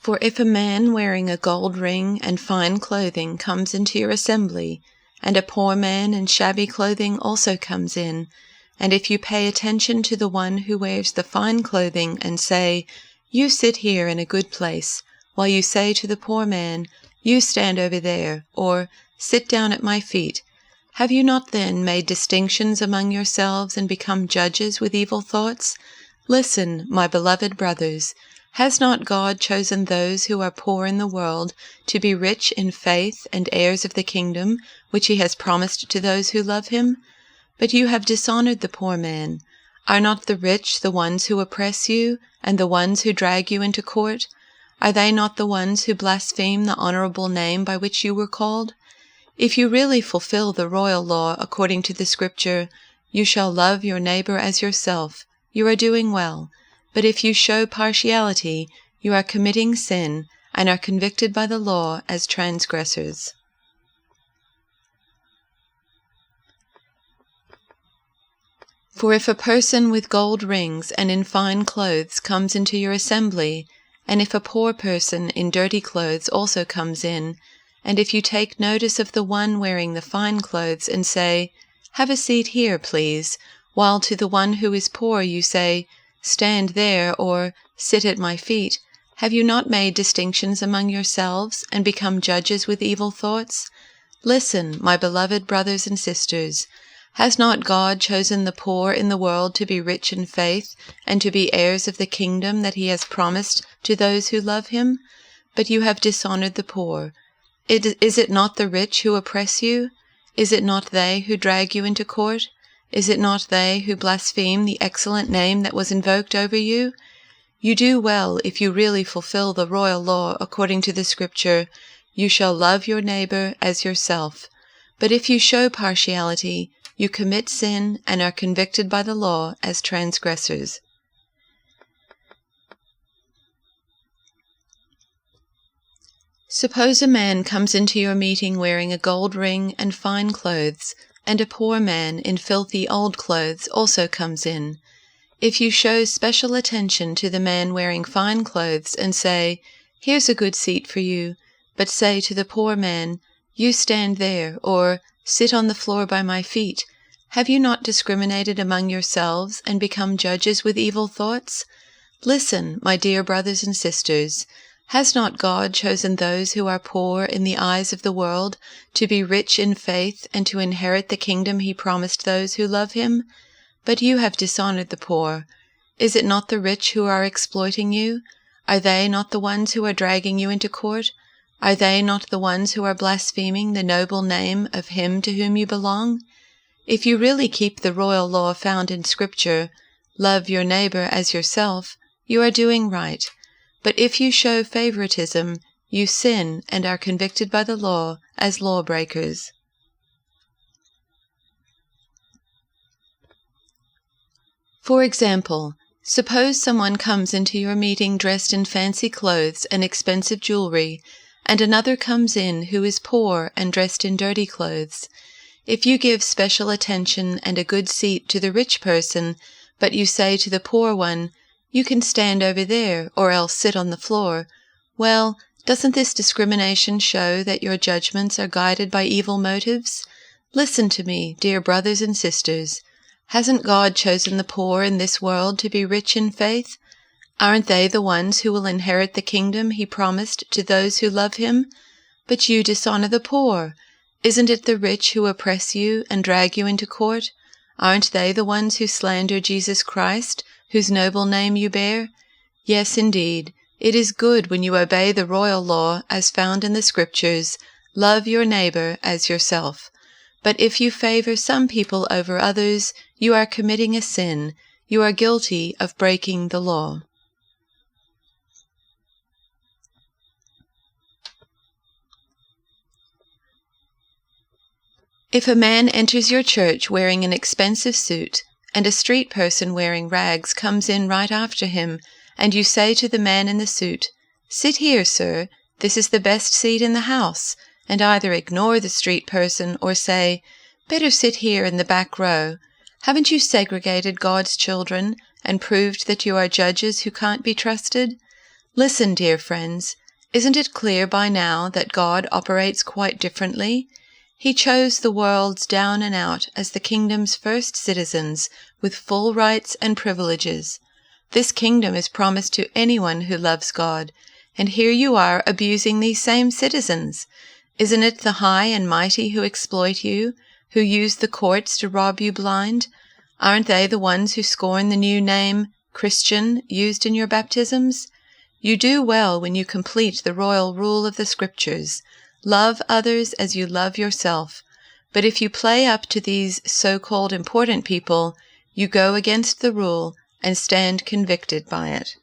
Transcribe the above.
For if a man wearing a gold ring and fine clothing comes into your assembly, and a poor man in shabby clothing also comes in, and if you pay attention to the one who wears the fine clothing and say, "You sit here in a good place," while you say to the poor man, "You stand over there," or "Sit down at my feet," have you not then made distinctions among yourselves and become judges with evil thoughts? Listen, my beloved brothers. Has not God chosen those who are poor in the world to be rich in faith and heirs of the kingdom which he has promised to those who love him? But you have dishonored the poor man. Are not the rich the ones who oppress you, and the ones who drag you into court? Are they not the ones who blaspheme the honorable name by which you were called? If you really fulfill the royal law according to the Scripture, "You shall love your neighbor as yourself," you are doing well. But if you show partiality, you are committing sin, and are convicted by the law as transgressors. For if a person with gold rings and in fine clothes comes into your assembly, and if a poor person in dirty clothes also comes in, and if you take notice of the one wearing the fine clothes and say, "Have a seat here, please," while to the one who is poor you say, "Stand there," or "Sit at my feet," have you not made distinctions among yourselves and become judges with evil thoughts? Listen, my beloved brothers and sisters. Has not God chosen the poor in the world to be rich in faith and to be heirs of the kingdom that he has promised to those who love him? But you have dishonored the poor. Is it not the rich who oppress you? Is it not they who drag you into court? Is it not they who blaspheme the excellent name that was invoked over you? You do well if you really fulfill the royal law according to the Scripture, "You shall love your neighbor as yourself." But if you show partiality, you commit sin and are convicted by the law as transgressors. Suppose a man comes into your meeting wearing a gold ring and fine clothes, and a poor man in filthy old clothes also comes in. If you show special attention to the man wearing fine clothes and say, "Here's a good seat for you," but say to the poor man, "You stand there," or "Sit on the floor by my feet," have you not discriminated among yourselves and become judges with evil thoughts? Listen, my dear brothers and sisters. Has not God chosen those who are poor in the eyes of the world to be rich in faith and to inherit the kingdom he promised those who love him? But you have dishonored the poor. Is it not the rich who are exploiting you? Are they not the ones who are dragging you into court? Are they not the ones who are blaspheming the noble name of him to whom you belong? If you really keep the royal law found in Scripture, "Love your neighbor as yourself," you are doing right. But if you show favoritism, you sin and are convicted by the law as lawbreakers. For example, suppose someone comes into your meeting dressed in fancy clothes and expensive jewelry, and another comes in who is poor and dressed in dirty clothes. If you give special attention and a good seat to the rich person, but you say to the poor one, "You can stand over there, or else sit on the floor," well, doesn't this discrimination show that your judgments are guided by evil motives? Listen to me, dear brothers and sisters. Hasn't God chosen the poor in this world to be rich in faith? Aren't they the ones who will inherit the kingdom he promised to those who love him? But you dishonor the poor. Isn't it the rich who oppress you and drag you into court? Aren't they the ones who slander Jesus Christ, whose noble name you bear? Yes, indeed, it is good when you obey the royal law as found in the Scriptures, "Love your neighbor as yourself." But if you favor some people over others, you are committing a sin. You are guilty of breaking the law. If a man enters your church wearing an expensive suit, and a street person wearing rags comes in right after him, and you say to the man in the suit, "Sit here, sir, this is the best seat in the house," and either ignore the street person or say, "Better sit here in the back row," haven't you segregated God's children and proved that you are judges who can't be trusted? Listen, dear friends, isn't it clear by now that God operates quite differently? He chose the world's down and out as the kingdom's first citizens with full rights and privileges. This kingdom is promised to anyone who loves God, and here you are abusing these same citizens. Isn't it the high and mighty who exploit you, who use the courts to rob you blind? Aren't they the ones who scorn the new name, Christian, used in your baptisms? You do well when you complete the royal rule of the Scriptures. Love others as you love yourself. But if you play up to these so-called important people, you go against the rule and stand convicted by it.